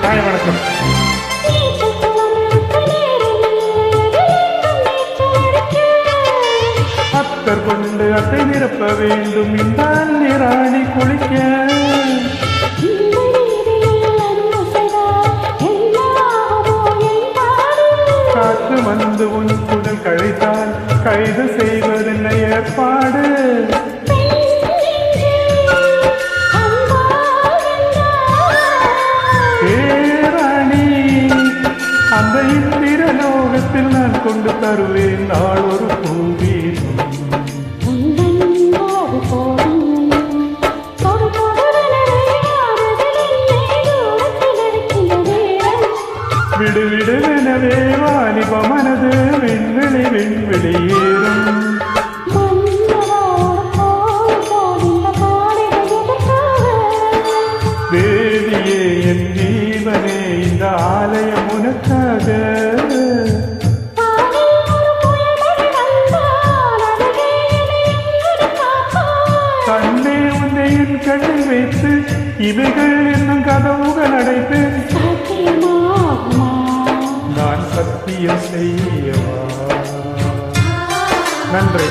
Hi வணக்கம். அத்தர் கொண்டு அத்தை நிரப்ப வேண்டும் இந்த ராணி குளிக்க. காற்று வந்து உன் குடல் கழித்தால் கைது செய்வதென்ன ஏற்பாடு? ராணி அந்த இந்திரலோகத்தில் நான் கொண்டு தருவேன் நாள் ஒரு பூவீசம். விடு விடுவெனவே வாலிப மனது விண்வெளி விண்வெளி ஏறும். தேவியே என் ஜீவனே இந்த ஆலயம் உனக்காக. கண்ணே உன்னை என் கண்ணில் வைத்து இவைகள் என்னும் கதவுகள் அடைப்பேன். நான் சத்தியம் செய்யவா? நன்றி.